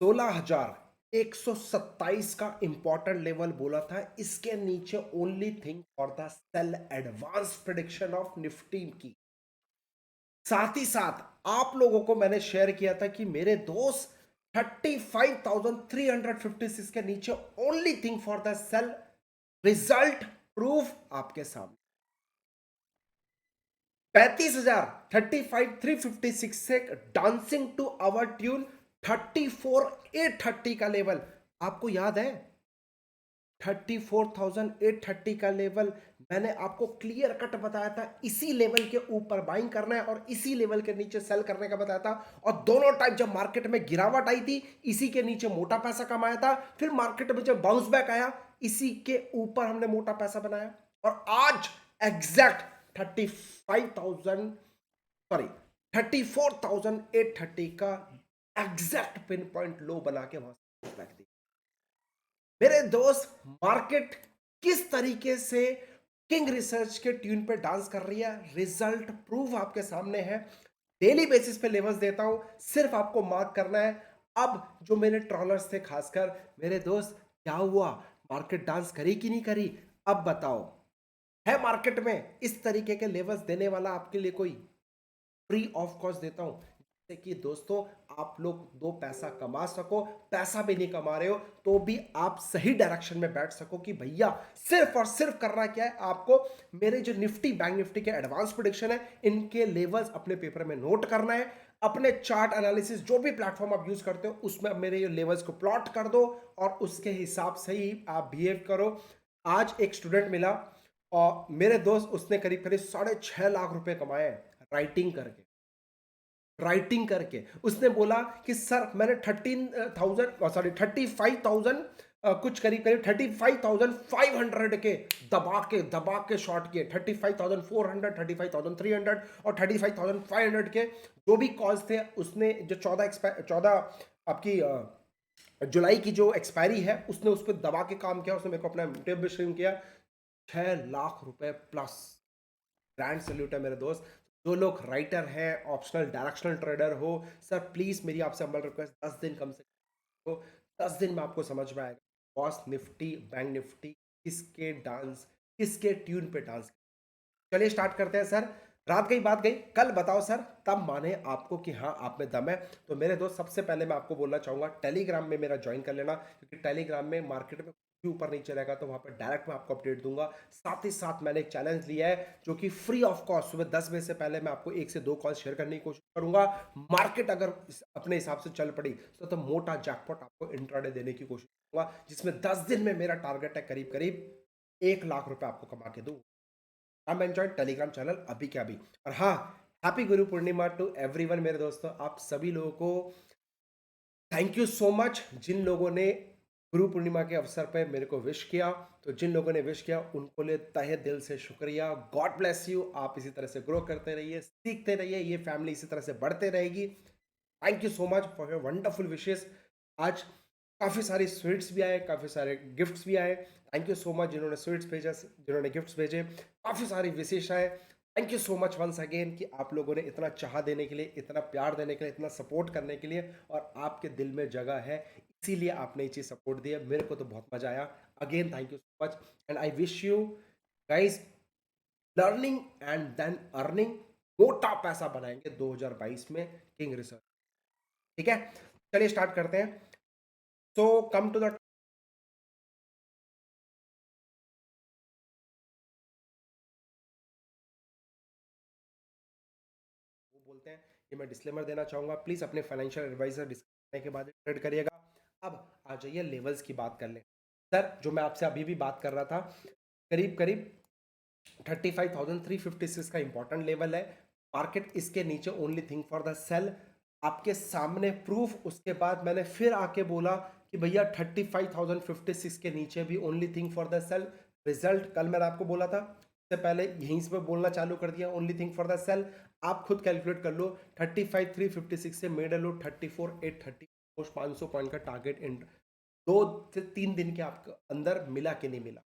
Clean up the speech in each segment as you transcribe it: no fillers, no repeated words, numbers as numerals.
16,127 का important level बोला था। इसके नीचे only thing for the sell advance prediction of Nifty की। साथ ही साथ आप लोगों को मैंने शेयर किया था कि मेरे दोस्त 35,356 के नीचे only thing for the sell result proof आपके सामने। 35,000 35,356 से डांसिंग टू आवर ट्यून 34,830 का लेवल आपको याद है। 34,830 का लेवल मैंने आपको क्लियर कट बताया था। इसी लेवल के ऊपर बाइंग करना है और इसी लेवल के नीचे सेल करने का बताया था। और दोनों टाइम जब मार्केट में गिरावट आई थी इसी के नीचे मोटा पैसा कमाया था। फिर मार्केट में जब बाउंस बैक आया इसी के ऊपर हमने मोटा पैसा बनाया। और आज एग्जैक्ट 35,000 सॉरी 34,830 का एग्जैक्ट पिन पॉइंट लो बना के वहां रख दी। मेरे दोस्त मार्केट किस तरीके से किंग रिसर्च के ट्यून पे डांस कर रही है रिजल्ट प्रूफ आपके सामने है। डेली बेसिस पे लेवल्स देता हूं, सिर्फ आपको मार्क करना है। अब जो मेरे ट्रॉलर्स थे खासकर मेरे दोस्त, क्या हुआ, मार्केट डांस करी कि नहीं करी, अब बताओ। है मार्केट में इस तरीके के लेवल्स देने वाला आपके लिए कोई? फ्री ऑफ कॉस्ट देता हूं जिससे कि दोस्तों आप लोग दो पैसा कमा सको। पैसा भी नहीं कमा रहे हो तो भी आप सही डायरेक्शन में बैठ सको कि भैया सिर्फ और सिर्फ करना क्या है आपको। मेरे जो निफ्टी बैंक निफ्टी के एडवांस प्रेडिक्शन है इनके लेवल्स अपने पेपर में नोट करना है। अपने चार्ट एनालिसिस जो भी प्लेटफॉर्म आप यूज करते हो उसमें मेरे ये लेवल्स को प्लॉट कर दो और उसके हिसाब से ही आप बिहेव करो। आज एक स्टूडेंट मिला और मेरे दोस्त उसने करीब करीब 6.5 लाख रुपए कमाए राइटिंग करके। राइटिंग करके उसने बोला कि सर मैंने 35,000 कुछ करीब करीब 35,500 के दबा के शॉर्ट किए। 35,400 35,300 और 35,500 के जो भी कॉल्स थे उसने जो 14 आपकी जुलाई की जो एक्सपायरी है उसने उस पर दबा के काम किया। उसने मेरे को अपना टेप भी स्ट्रीम किया। 6 लाख रुपए प्लस। ग्रैंड सल्यूट है मेरे दोस्त। जो लोग राइटर हैं, ऑप्शनल डायरेक्शनल ट्रेडर हो, सर प्लीज मेरी आपसे हम्बल रिक्वेस्ट 10 दिन कम से कम हो। 10 दिन में आपको समझ में आएगा बॉस निफ्टी बैंक निफ्टी किसके डांस किसके ट्यून पे डांस। चलिए स्टार्ट करते हैं सर। रात गई बात गई, कल बताओ सर, तब माने आपको कि हाँ आप में दम है। तो मेरे दोस्त सबसे पहले मैं आपको बोलना चाहूंगा टेलीग्राम में मेरा ज्वाइन कर लेना, क्योंकि टेलीग्राम में मार्केट में भी ऊपर नीचे रहेगा तो वहां पर डायरेक्ट मैं आपको अपडेट दूंगा। साथ ही साथ मैंने एक चैलेंज लिया है जो कि फ्री ऑफ कॉस्ट सुबह 10 बजे से पहले मैं आपको 1 से 2 कॉल शेयर करने की कोशिश करूंगा। मार्केट अगर अपने हिसाब से चल पड़ी तो मोटा जैकपॉट आपको इंट्राडे देने की कोशिश करूंगा, जिसमें 10 दिन में मेरा टारगेट है करीब करीब 1 लाख रुपए आपको कमा के दूं। Come and join Telegram channel अभी क्या अभी। और हाँ, happy Guru Purnima to everyone. मेरे दोस्तों आप सभी लोगों को थैंक यू सो मच जिन लोगों ने गुरु पूर्णिमा के अवसर पर मेरे को विश किया। तो जिन लोगों ने विश किया उनको लिए तहे दिल से शुक्रिया। God bless you. आप इसी तरह से ग्रो करते रहिए, सीखते रहिए, ये फैमिली इसी तरह से बढ़ते रहेगी। Thank you so much for your wonderful wishes. आज काफ़ी सारी स्वीट्स भी आए, काफ़ी सारे गिफ्ट्स भी आए। थैंक यू सो मच जिन्होंने स्वीट्स भेजा, जिन्होंने गिफ्ट्स भेजे। काफ़ी सारी विशेष आए। Thank you so much once again कि आप लोगों ने इतना चाह देने के लिए, इतना प्यार देने के लिए, इतना सपोर्ट करने के लिए। और आपके दिल में जगह है इसीलिए आपने ये चीज़ सपोर्ट दिया। मेरे को तो बहुत मजा आया। Again thank you so much and I wish you guys learning and then earning. मोटा पैसा बनाएंगे 2022 में किंग रिसर्च। ठीक है, चलिए स्टार्ट करते हैं। सो कम टू द वो बोलते हैं, ये मैं डिस्क्लेमर देना चाहूंगा, प्लीज अपने फाइनेंशियल एडवाइजर डिस्कस करने के बाद ट्रेड करिएगा। अब आ जाइए लेवल्स की बात कर लें। सर जो मैं आपसे अभी भी बात कर रहा था, करीब करीब 35,356 का इंपॉर्टेंट लेवल है। मार्केट इसके नीचे only thing for the sell आपके सामने प्रूफ। उसके बाद मैंने फिर आके बोला कि भैया 35,056 के नीचे भी only thing for the sell result. कल मैंने आपको बोला था, इससे पहले यहीं से बोलना चालू कर दिया only thing for the sell. आप खुद कैलकुलेट कर लो 35,356 से मेड लो 34,830 500 पॉइंट का टारगेट इन 2 से 3 दिन के आपके अंदर मिला कि नहीं मिला।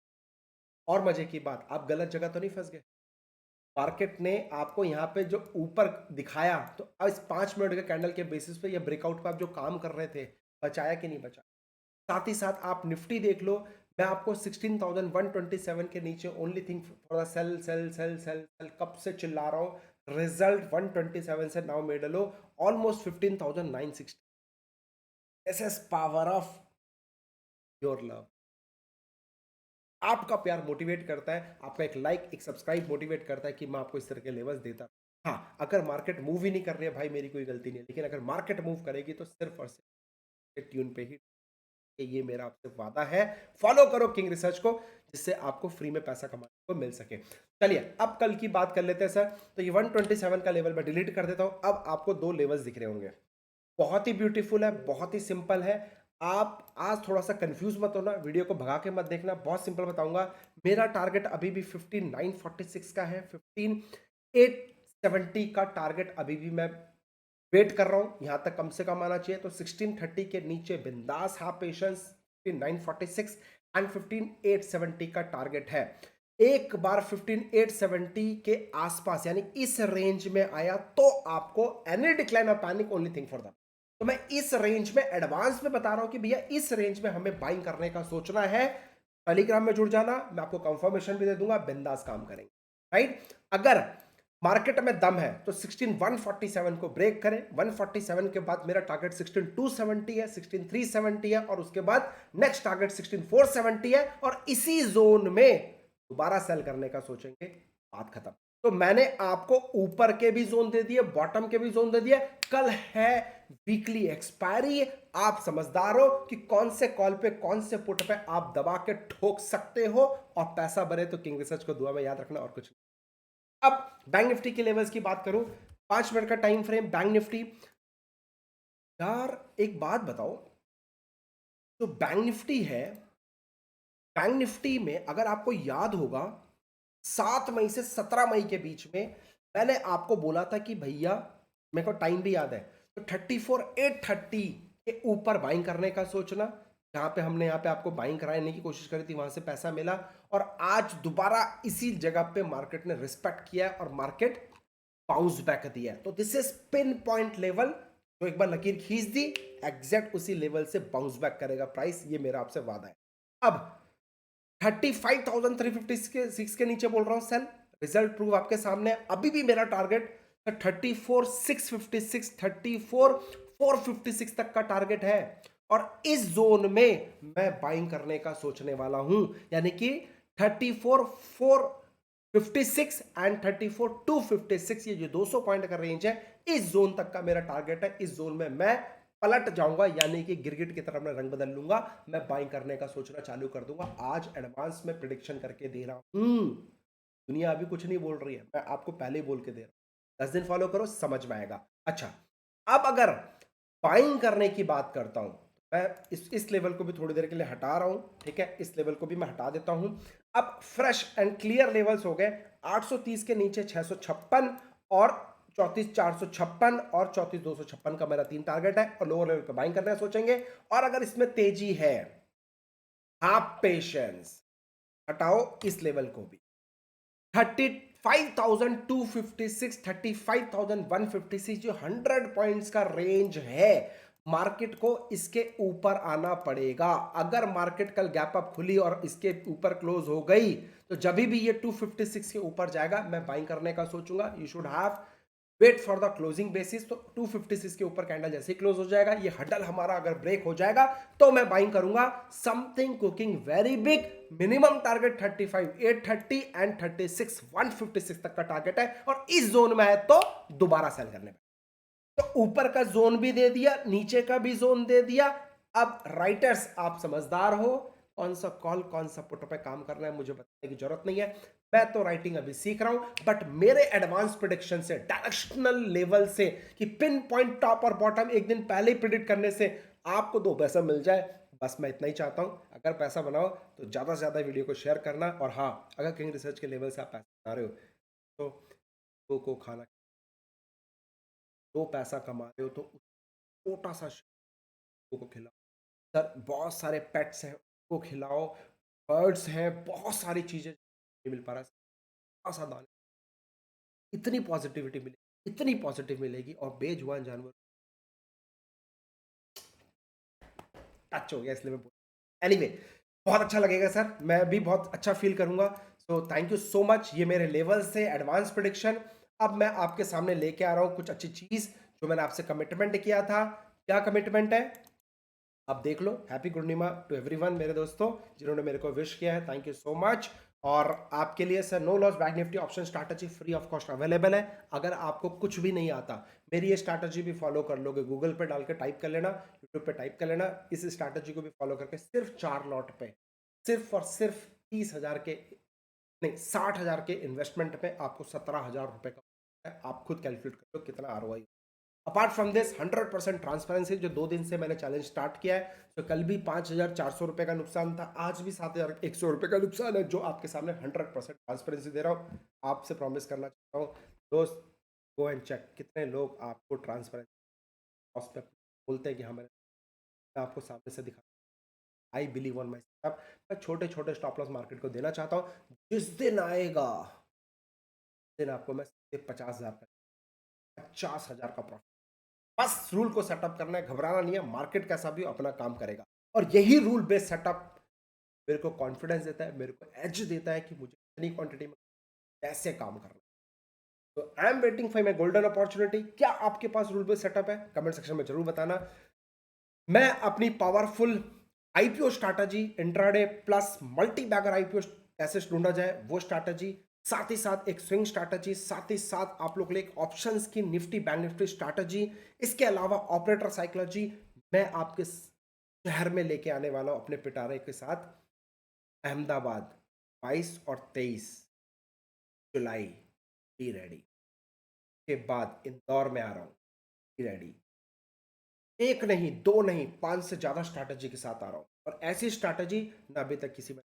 और मजे की बात, आप गलत जगह तो नहीं फंस गए। मार्केट ने आपको यहाँ पे जो ऊपर दिखाया तो अब इस 5 मिनट के कैंडल के बेसिस पे ये ब्रेकआउट पे आप जो काम कर रहे थे बचाया कि नहीं बचाया। साथ ही साथ आप निफ्टी देख लो, मैं आपको 16,127 के नीचे only thing for the sell sell sell sell sell कब से चिल्ला रहा हूं, रिजल्ट 127 से now middle low almost 15,960। This is power of your love. आपका प्यार मोटिवेट करता है, आपका एक लाइक एक सब्सक्राइब मोटिवेट करता है कि मैं आपको इस तरह के लेवल्स देता। हाँ, अगर मार्केट मूव ही नहीं कर रही है भाई, मेरी कोई गलती नहीं है, लेकिन अगर मार्केट मूव करेगी तो सिर्फ और सिर्फ ट्यून पे ही। ये मेरा आपसे वादा है, फॉलो करो किंग रिसर्च को, जिससे आपको फ्री में पैसा कमाने को मिल सके। चलिए अब कल की बात कर लेते हैं सर। तो ये 127 का लेवल मैं डिलीट कर देता हूं। अब आपको दो लेवल्स दिख रहे होंगे, बहुत ही ब्यूटीफुल है, बहुत ही सिंपल है। आप आज थोड़ा सा कंफ्यूज मत होना, वीडियो को भगा के मत देखना, बहुत सिंपल बताऊंगा। मेरा टारगेट अभी भी 15,946 का है, 15,870 का टारगेट अभी भी मैं वेट कर रहा हूं, यहां तक कम से कम आना चाहिए। तो 1630 के नीचे बिंदास, हा पेशेंस, 15,946 एंड 15,870 का टारगेट है। एक बार 15,870 के आसपास यानी इस रेंज में आया तो आपको एनी डिक्लाइन और panic only thing for that. तो मैं इस रेंज में एडवांस में बता रहा हूं कि भैया इस रेंज में हमें बाइंग करने का सोचना है। टेलीग्राम में जुड़ जाना, मैं आपको कंफर्मेशन भी दे दूंगा, बिंदास काम करेंगे। राइट, अगर मार्केट में दम है तो 16,147 को ब्रेक करें। 147 के बाद मेरा टारगेट 16,270 है, 16,370 है, और उसके बाद नेक्स्ट टारगेट 16,470 है, और इसी जोन में दोबारा सेल करने का सोचेंगे, बात खत्म। तो मैंने आपको ऊपर के भी जोन दे दिए, बॉटम के भी जोन दे दिए। कल है वीकली एक्सपायरी, आप समझदार हो कि कौन से कॉल पे कौन से पुट पे आप दबा के ठोक सकते हो और पैसा बने। तो किंग रिसर्च को दुआ में याद रखना और कुछ नहीं। अब बैंक निफ्टी के लेवल्स की बात करूं, 5 मिनट का टाइम फ्रेम बैंक निफ्टी। यार एक बात बताओ, जो बैंक निफ्टी है, बैंक निफ्टी में अगर आपको याद होगा 7 मई से 17 मई के बीच में मैंने आपको बोला था कि भैया, मेरे को टाइम भी याद है, तो 34,830 के ऊपर बाइंग करने का सोचना। जहां पे हमने यहाँ पे आपको बाइंग कराने की कोशिश करी थी, वहां से पैसा मिला, और आज दोबारा इसी जगह पे मार्केट ने रिस्पेक्ट किया है और मार्केट बाउंस बैक दिया है। तो this is pin point level, तो एक बार लकीर खींच दी, एग्जैक्ट उसी लेवल से बाउंस बैक करेगा प्राइस, ये मेरा आपसे वादा है। अब 35,356 के नीचे बोल रहा हूं सेल, रिजल्ट प्रूव आपके सामने। अभी भी मेरा टारगेट 34,656, 34,456 तक का टारगेट है, और इस जोन में मैं बाइंग करने का सोचने वाला हूं, यानी कि 34,456 एंड 34,256, ये जो 200 पॉइंट का रेंज है, इस जोन तक का मेरा टारगेट है। इस जोन में मैं पलट जाऊंगा, यानी कि गिरगिट की तरह मैं रंग बदल लूंगा, मैं बाइंग करने का सोचना चालू कर दूंगा। आज एडवांस में प्रिडिक्शन करके दे रहा हूं, दुनिया अभी कुछ नहीं बोल रही है, मैं आपको पहले बोल के दे रहा हूं। 10 दिन फॉलो करो, समझ में आएगा। अच्छा, अब अगर बाइंग करने की बात करता हूं, मैं इस लेवल को भी थोड़ी देर के लिए हटा रहा हूं, ठीक है, इस लेवल को भी मैं हटा देता हूं। अब फ्रेश एंड क्लियर लेवल्स हो गए 830 के नीचे 656, और 34,456 और 34,256 का मेरा 3 टारगेट है, और लोअर लेवल पे बाइंग करना सोचेंगे। और अगर इसमें तेजी है, आप पेशेंस, हटाओ इस लेवल को भी, 35,256, 35,156, जो 100 पॉइंट्स का रेंज है, मार्केट को इसके ऊपर आना पड़ेगा। अगर मार्केट कल गैप अप खुली और इसके ऊपर क्लोज हो गई, तो जब भी ये 256 के ऊपर जाएगा, मैं बाइंग करने का सोचूंगा। You should have wait for the closing basis. तो 256 के ऊपर कैंडल जैसे ही क्लोज हो जाएगा, ये हडल हमारा अगर ब्रेक हो जाएगा, तो मैं बाइंग करूंगा। Something cooking very big, minimum target 35,830 and 36,156 तक का टारगेट है, और इस जोन में है तो दोबारा सेल करने में। तो ऊपर का जोन भी दे दिया, नीचे का भी जोन दे दिया। अब राइटर्स आप समझदार हो, कौन सा कॉल कौन सा पुट पे काम करना है मुझे बताने की जरूरत नहीं है, मैं तो राइटिंग अभी सीख रहा हूं। बट मेरे एडवांस प्रिडिक्शन से, डायरेक्शनल लेवल से, कि पिन पॉइंट टॉप और बॉटम एक दिन पहले ही प्रिडिक्ट करने से आपको 2 पैसा मिल जाए, बस मैं इतना ही चाहता हूं। अगर पैसा बनाओ तो ज्यादा से ज्यादा वीडियो को शेयर करना, और हाँ, अगर किंग रिसर्च के लेवल से आप पैसा बना रहे हो तो को खाना, 2 पैसा कमा रहे हो तो छोटा सा को खिलाओ। सर बहुत सारे पेट्स हैं, उनको खिलाओ, बर्ड्स हैं, बहुत सारी चीजें नहीं मिल पा रहा है, थोड़ा सा दाना, इतनी पॉजिटिविटी मिलेगी, इतनी पॉजिटिव मिलेगी। और बेजुबान जानवर टच हो गया इसलिए मैं बोल एनीवे बहुत अच्छा लगेगा सर, मैं भी बहुत अच्छा फ़ील करूँगा। So thank you so much. ये मेरे लेवल्स थे एडवांस प्रेडिक्शन। अब मैं आपके सामने लेके आ रहा हूँ कुछ अच्छी चीज़ जो मैंने आपसे कमिटमेंट किया था। क्या कमिटमेंट है? आप देख लो। हैप्पी पूर्णिमा टू एवरीवन मेरे दोस्तों जिन्होंने मेरे को विश किया है, थैंक यू सो मच। और आपके लिए sir no loss Bank Nifty option strategy free of cost available है। अगर आपको कुछ भी नहीं आता, मेरी ये स्ट्रैटेजी भी फॉलो कर लोगे, गूगल पे डाल के टाइप कर लेना, यूट्यूब पे टाइप कर लेना, इस स्ट्रैटेजी को भी फॉलो करके सिर्फ 4 लॉट पे सिर्फ और सिर्फ 30,000 के नहीं 60,000 के इन्वेस्टमेंट पे आपको 17,000 रुपए का है। आप खुद कैलकुलेट कर लो कितना ROI. Apart from this 100% transparency, जो 2 दिन से मैंने चैलेंज स्टार्ट किया है, तो कल भी 5,400 रुपए का नुकसान था, आज भी 7,100 रुपए का नुकसान है, जो आपके सामने 100% ट्रांसपेरेंसी दे रहा हूँ। आपसे प्रॉमिस करना चाहता हूँ दोस्त, गो एंड चेक कितने लोग आपको ट्रांसपेरेंसी पे बोलते हैं कि हाँ मैं आपको सामने से दिखा। I believe on my self. मैं छोटे छोटे स्टॉप लॉस मार्केट को देना चाहता हूँ। जिस दिन आएगा उस दिन आपको मैं 50,000 का 50,000 का प्रॉफिट। बस रूल को सेटअप करना है, घबराना नहीं है, मार्केट कैसा भी हो अपना काम करेगा। और यही रूल बेस्ड सेटअप मेरे को कॉन्फिडेंस देता है, मेरे को एज देता है कि मुझे इतनी क्वांटिटी में कैसे काम करना है। तो I am waiting for my golden opportunity. क्या आपके पास रूल बेस्ड सेटअप है? कमेंट सेक्शन में जरूर बताना। मैं अपनी powerful IPO strategy, intraday plus multi bagger IPO कैसे ढूंढा जाए वो स्ट्रैटेजी, साथ ही साथ एक स्विंग स्ट्रैटेजी, साथ ही साथ आप लोग के लिए एक ऑप्शंस की निफ्टी बैंक निफ्टी स्ट्रैटेजी, इसके अलावा ऑपरेटर साइकोलॉजी मैं आपके शहर में लेके आने वाला हूं अपने पिटारे के साथ। अहमदाबाद 22 और 23 जुलाई, बी रेडी। के बाद इंदौर में आ रहा हूं, बी रेडी। एक नहीं, दो नहीं, 5 से ज्यादा स्ट्रैटेजी के साथ आ रहा हूं, और ऐसी स्ट्रैटेजी ना अभी तक किसी में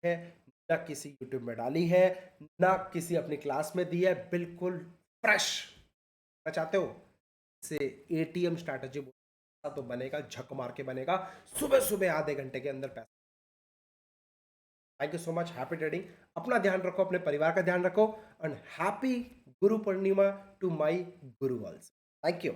है, ना किसी यूट्यूब में डाली है, ना किसी अपनी क्लास में दी है, बिल्कुल फ्रेश। मैं चाहते हो से एटीएम स्ट्रैटेजी तो बनेगा, झक मार के बनेगा, सुबह सुबह आधे घंटे के अंदर पैसा। Thank you so much, happy trading. अपना ध्यान रखो, अपने परिवार का ध्यान रखो, and happy Guru Purnima to my Guru also. Thank you.